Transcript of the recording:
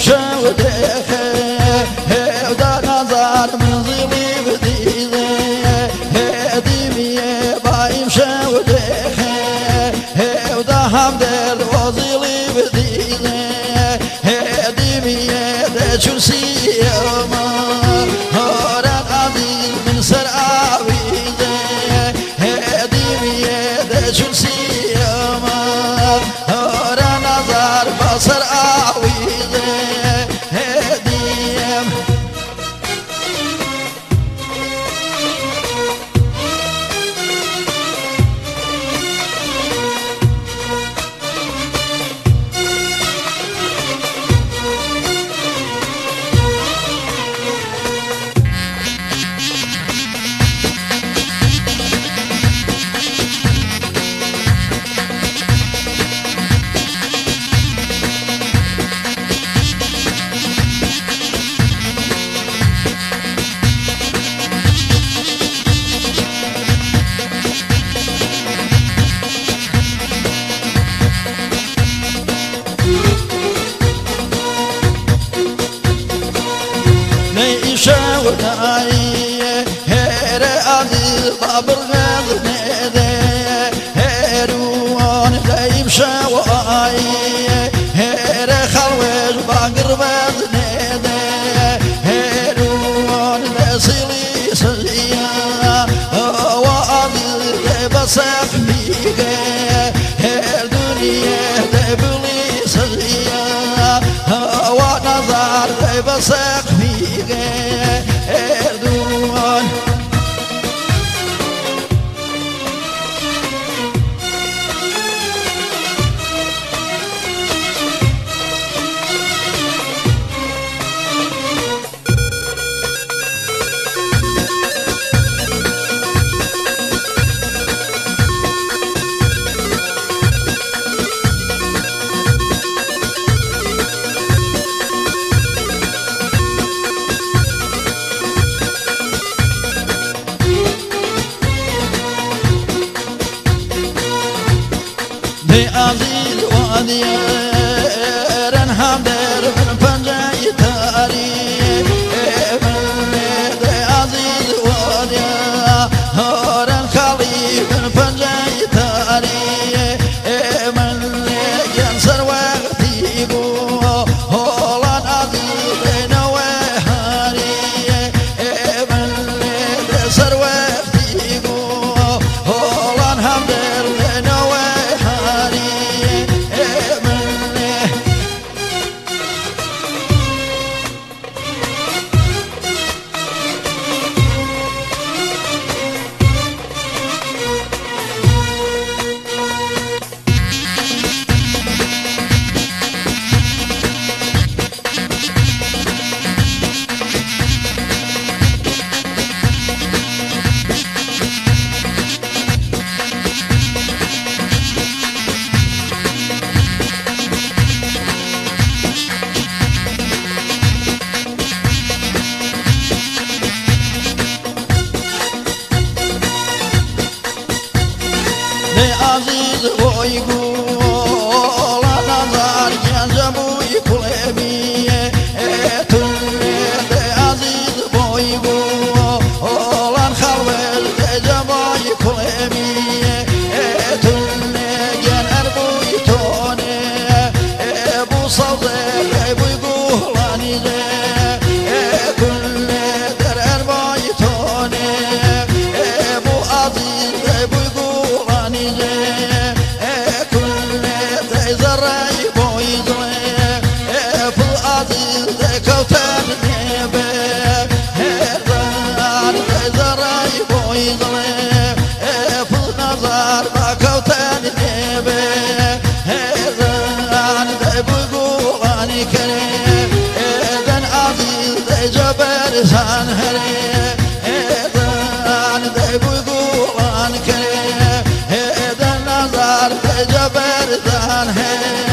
شودك ودا نظر من ظلي بديده ديمي بايم شودك ودا همدل وظلي بديده ديمي دا شرسي يوما هورا عزيز من سر عويده ديمي دا شرسي يوما هورا نظر بصر عويده وداعي هير عزيز بابر غزنده هيروان غيب شواعي هير خلوج باقر بزنده هيروان لسلي سليا وعزيز بسف بيقى هير دنيا دبلي سليا ونظر بسف بيقى Erdoğan عزيز وديارن همدر من پنجه تاریخ عزیز ودیارن خالی من پنجه تاریخ من جن سر وقتی بو هولان عزیز نوهاری من سر وقتی بو هولان همدر عزيز ويقول نظر جنزبوي كلبي تلد عزيز ويقول خلول جبوي كلبي تلد جن أربوي توني بو صوزي ويقول نيزي كل در أربوي توني بو عزيز San Hare, Edan de Buguan Kare, Edan Nazar de Jaber San Hare.